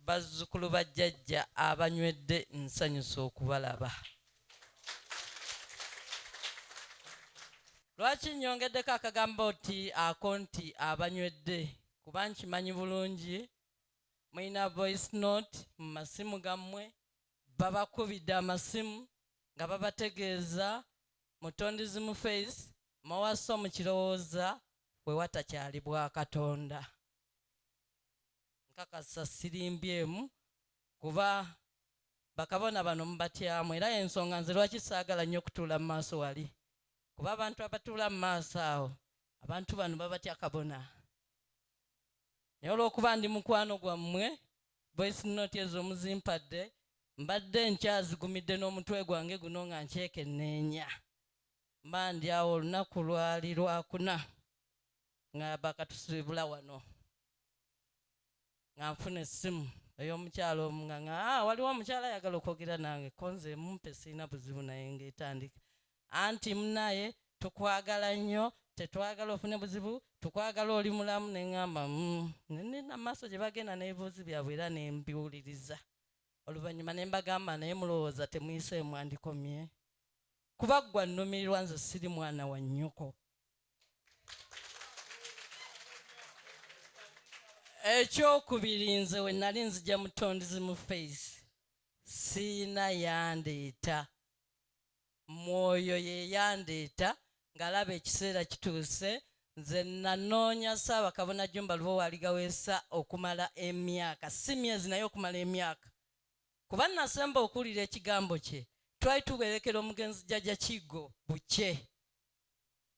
bazzukulu bajjajja abanywedde nsanyusa okubalaba. Lwaki nnyongeddeko akagambo nti akonti abanywedde? Kuba nkimanyi bulungi mulina voice note mu masimu gammwe, babakubidde amasimu nga babategeeza mutondizi mu face mawasa mu kirowooza bwe watakyali bwa Katonda. Nkakasa sirimbyemu kuba bakabona bano mubatyamu, era ensonga nze lwaki saagala nnyo okutuula mu maaso wali, kuba abantu abatuula mu maaso awo abantu bano babatya kabona. Naye olw'okuba ndi mukwano gwammwe, voice note ezo muzimpadde, mbadde nkyazigumidde n'omutwe gwange guno nga nkyekenneenya. Mba ndi awo olunaku lwali Lwakuna nga bakatusibula wano, nga nfuna essimu ey'omukyalo omu nga waliwo omukyala ayagala okwogera nange, konze mumpe sirina buzibu naye ng'etandika. Anti munaye tukwagala nnyo, tetwagala ofune buzibu, tukwagala oli mulamu. Ne ŋŋamba nina maaso gye bagenda n'ebibuuzi byabwe era ne mbiwuliriza. Oluvannyuma ne mbagamba naye mulowooza temuyise mwandikomye? Kuba gwa nnumirirwa, nze siri mwana wa nnyoko. Ekyokubiri, nze we nali nzija mutondizi mu face siina yandeeta, mwoyo ye yandeeta ng'alaba ekiseera kituuse. Nze nanoonya Ssaabakabona Jjumba Lubowa aligaweesa okumala emyaka, si myezi naye okumala emyaka, kuba nasemba okuwulira ekigambo kye. Twali tuberekera omugenzi Jjajja Kiggo Bukye,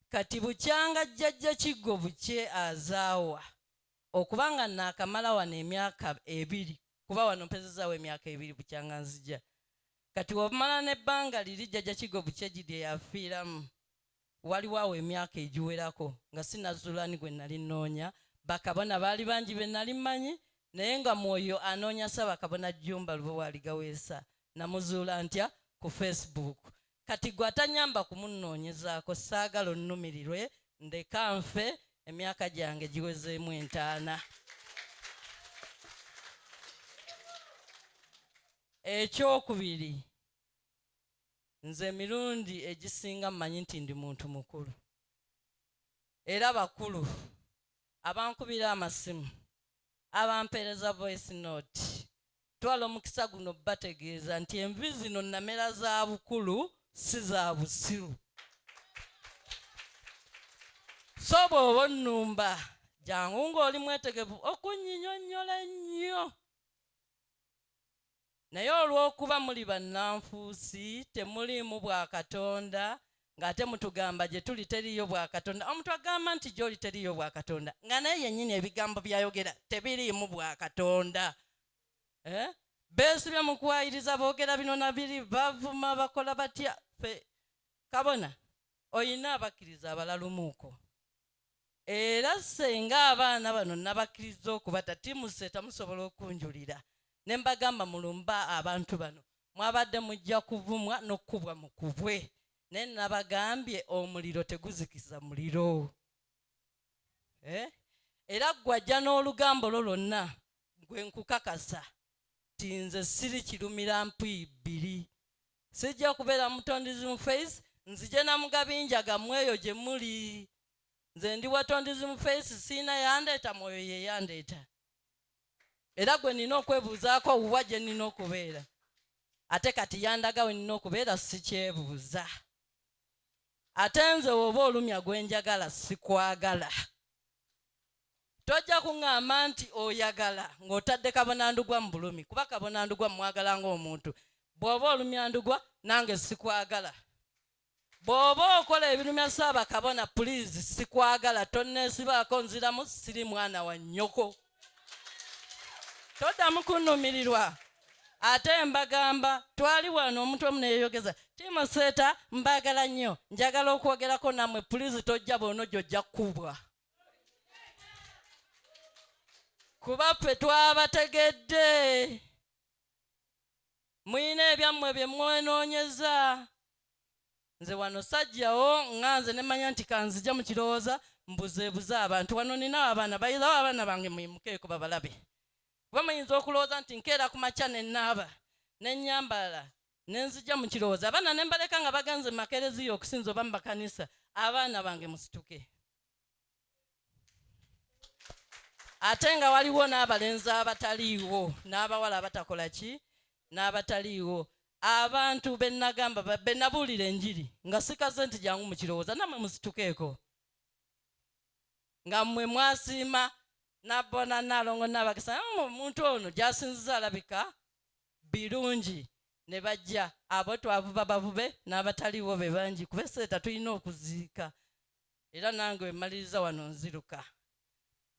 kati bukyanga Jjajja Kiggo Bukye azaawa okuba nga naakamala wano emyaka 2, kuba wano mpezezaawo emyaka 2 bukyanga nzija. Kati wamala n'ebbanga liri Jjajja Kiggo Bukye gye yafiiramu, waliwo awo emyaka egiwerako nga sinazuulani gwe nali nnoonya. Bakabona baali bangi be nali mmanyi, naye nga mwoyo anoonya Ssaabakabona Jjumba Lubowa aligaweesa namuzuula ntya? Ku Facebook. Kati gwe atanyamba kumunoonyezaako, saagala onnumirirwe, ndeka nfe emyaka gyange giwezeemu 50. Ekyokubiri, nze emirundi egisinga mmanyi nti ndi muntu mukulu, era bakulu abankubira amasimu, abampeereza voice note, twala omukisa guno bategeeza nti envi zino namera za bukulu si za busiru. So bw'oba onnumba jangu ng'oli mwetegevu okunnyinnyonnyola ennyo. Naye olw'okuba muli bannanfuusi, temuliimu bwa Katonda, ng'ate mutugamba gye tuli teriiyo bwa Katonda. Omuntu agamba nti gy'oli teriiyo bwa Katonda, nga naye yennyini ebigambo by'ayogera tebiriimu bwa Katonda. Beesibye mu kwayiriza, boogera bino na biri, bavuma, bakola batya. Ffe Kabona oyina abakkiriza abalalumuuko, era senga abaana bano nabakkiriza okubata timuse tamusobola okunjulira. Ne mbagamba mulumba abantu bano mwabadde mujja kuvumwa n'okkubwa mukubwe, naye nabagambye omuliro teguzikiza muliro. Era gwajja n'olugambo lwo lwonna gwe nkukakasa ti nze siri kirumira mpi 2. Sijja kubeera mutondizi mu face, nzije na mugabinja gammwe eyo gye muli. Nze ndi watondizi mu face, siina yandeeta, mwoyo ye yandeeta. Era gwe nina okwebuuzaako wuwa gye nina okubeera. Ate kati yandaga we nina okubeera sikyebuuza. Ate nze oba olumya gwe njagala sikwagala. Tojja kuŋŋamba nti oyagala ng'otadde Kabonandugwa mu bulumi, kuba Kabonandugwa mwagala ng'omuntu. Bw'oba olumya Ndugwa nange sikwagala. Bw'oba okola ebirumya Ssaabakabona please sikwagala, tonneesibaako, nziramu siri mwana wa nnyoko. Toddamu kunnumirirwa. Ate mbagamba twali wano omuntu omu neeyogeza, Timoseeta mbagala nnyo, njagala okwogerako nammwe please tojja bwono gy'ojja kkubwa. Kuba ffe twabategedde. Muyina ebyammwe bye mwenoonyeza. Nze wano sajjawo nga nze ne manya nti kanzija mu kirowooza mbuzeebuze abantu. Wano nina abaana, bayizawo abaana bange muyimukeeko babalabe. kuba muyinza okulowooza nti nkeera ku makya ne nnaaba ne nnyambala ne nzija mu kirowoozo abaana ne mbaleka nga bagenze mu makereziya okusinza oba mu makanisa. Abaana bange musituke. Ate nga waliwo n'abalenzi abataliiwo n'abawala abatakola ki n'abataliiwo. Abantu be nagamba be nabuulira enjiri nga sikaze nti jangu mu kirowooza nammwe musitukeeko. Nga mmwe mwasiima nabbona Nalongo n'abakisa omuntu ono gy'asinziza alabika birungi ne bajja. Abo twavuba bavube n'abataliiwo be bangi kuba esseeta tulina okuziika era nange mmaliriza wano nziruka.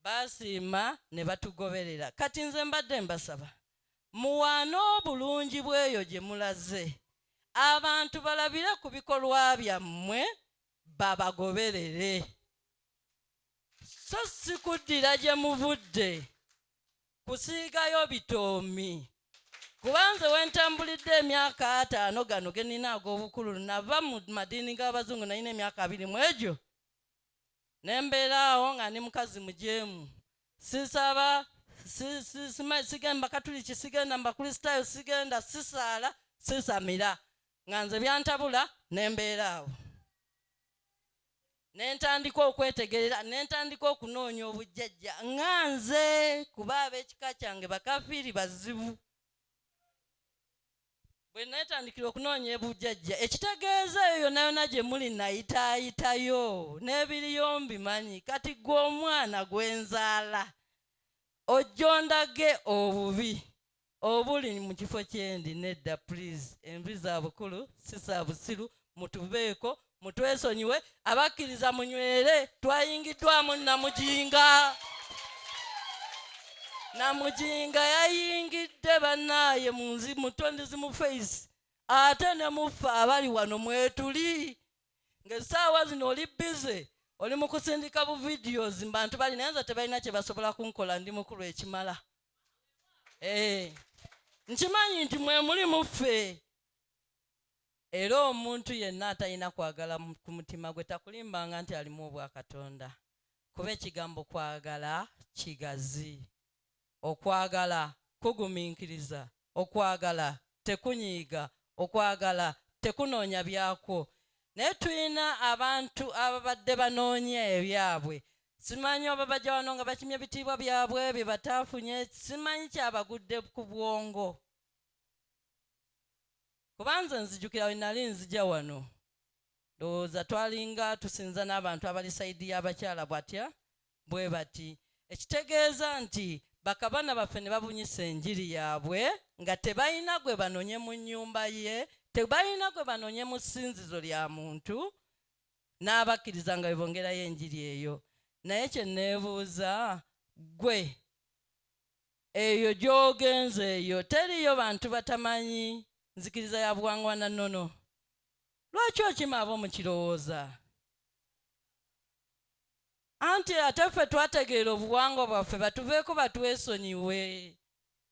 Basiima ne batugoberera. Kati nze mbadde mbasaba muwaana obulungi bweyo gye mulaze abantu balabire ku bikolwa byammwe babagoberere, so si kuddira gye muvudde kusiigayo bitoomi. Kubanze wentambulidde emyaka 5 gano ge nnina ag'obukulu nava mu madiini g'abazungu nalina emyaka 2 mu egyo ne mbeeraawo nga ndi mukazi mujeemu. Sisaba sigenda Bakatuliki, sigenda Bakristaayo, sigenda sisaala sisamira nga nze byantabula ne mbeeraawo. Ne ntandika okwetegerera ne ntandika okunoonya obujjajja nga nze kuba ab'ekika kyange bakafiiri bazibu. Bwe neetandikira okunoonya ebujjajja ekitegeeza eyo yonna yonna gye muli nayitaayitayo n'ebiriyo mbimanyi. Kati gwe omwana gwenzaala ojja ondage obubi obuli mu kifo kyendi. Nedda please, envi za bukulu si za busiru, mutubeeko mutwesonyiwe. Abakkiriza munywere, twayingiddwamu Namujinga. Namujinga yayingidde bannaaye mu Tondies mu Face. Ate ne muffe abali wano mwetuli ng'essaawa zino oli bize oli mu kusindika bu videos mbantu bali naye nze tebalina kye basobola kunkola, ndi mukulu ekimala. Nkimanyi nti mwe muli muffe. Era omuntu yenna atalina kwagala ku mutima gwe takulimbanga nti alimu obwakatonda. Kuba ekigambo kwagala kigazi. Okwagala kugumiikiriza, okwagala tekunyiiga, okwagala tekunoonya byakwo. Naye tulina abantu ababadde banoonya ebyabwe. Simanyi oba bajja wano nga bakimye ebitiibwa byabwe bye bataafunye, simanyi kyabagudde ku bwongo. Kubanze nzijukira we nali nzija wano ndowooza twalinga tusinza n'abantu abali sayidi y'abakyala bwatya bwe bati. Ekitegeeza nti bakabana baffe ne babunyisa enjiri yaabwe nga tebalina gwe banonye mu nnyumba ye, tebalina gwe banonye mu ssinzizo lya muntu, n'abakkiriza nga bebongerayo enjiri eyo. Naye kye neebuuza, gwe eyo gy'ogenze eyo teriyo bantu batamanyi nzikiriza ya buwangwa na nnono. Lwaki okima abo mu kirowooza? Anti ate ffe twategeera obuwangwa bwaffe batuveeko batwesonyiwe.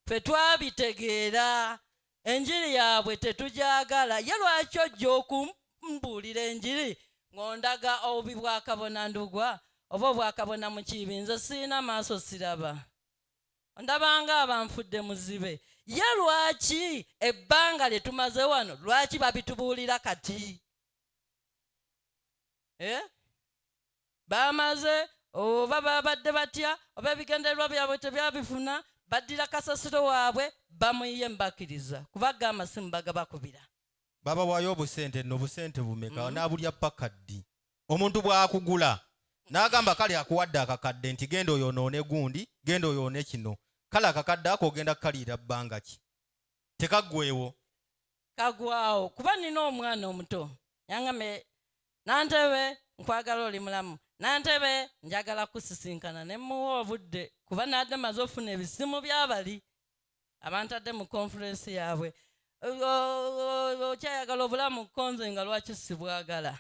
Ffe twabitegeera enjiri yaabwe tetugyagala. Ye lwaki ojja okumbuulira enjiri ng'ondaga obubi bwakabona Ndugwa oba obwakabona Mukiibi? Nze sirina maaso siraba, ondabanga abanfudde muzibe. Ye lwaki ebbanga lye tumaze wano lwaki babitubuulira kati? Bamaze oba babadde batya oba ebigendererwa byabwe tebyabifuna, baddira kasasiro waabwe bamuyiye mbakkiriza kubaga amasimu bagabakubira. Babawaayo obusente nno busente bumeka n'abulya pakaddi. Omuntu bw'akugula n'agamba kale akuwadde akakadde nti genda oyonoone gundi, genda oyoone kino. Kale akakadde ako ogenda kukaliira bbanga ki? Tekaggweewo. Kagwawo kuba nina omwana omuto yangambe Nantebe nkwagala oli mulamu, Nantebe njagala kusisinkana ne muwa obudde kuba nadde maze ofuna ebisimu by'abali abantadde mu conference yaabwe. Okyayagala obulamu konze nga lwaki sibwagala?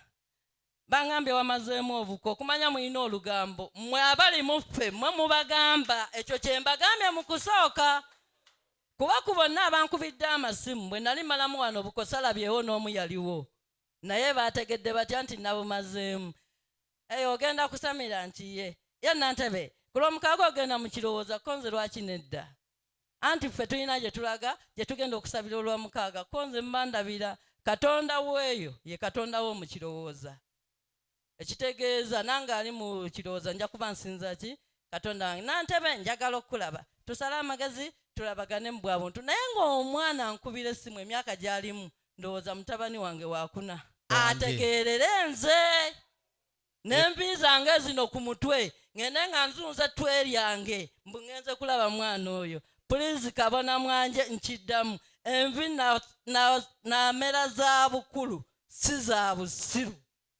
Bangambye wamazeemu obuko okumanya mulina olugambo mmwe abali muffe mmwe mubagamba ekyo kye mbagambye mu kusooka. Kuba ku bonna abankubidde amasimu bwe nali malamu wano bukosa labyewo n'omu yaliwo naye baategedde batya nti nabumazeemu. Ogenda kusamira nti ye Nantebe ku lw'omukaaga ogenda mu kirowooza konze lwaki nedda? anti ffe tulina gye tulaga gye tugenda okusabira olwamukaaga ko nze mbandabira katonda weeyo ye katonda wo mu kirowooza ekitegeeza nange ali mu kirowooza nja kuba nsinza ki katonda wange nantebe njagala okulaba tusale amagezi tulabagane mu bwabuntu naye ng'omwana nkubira essimu emyaka gy'alimu ndowooza mutabani wange wakuna ategeerere nze n'envi zange zino ku mutwe ngende nga nzunza ttwe lyange mbu ngenze kulaba mwana oyo pulizi kabona mwanje nkiddamu envi namera za bukulu si za busiru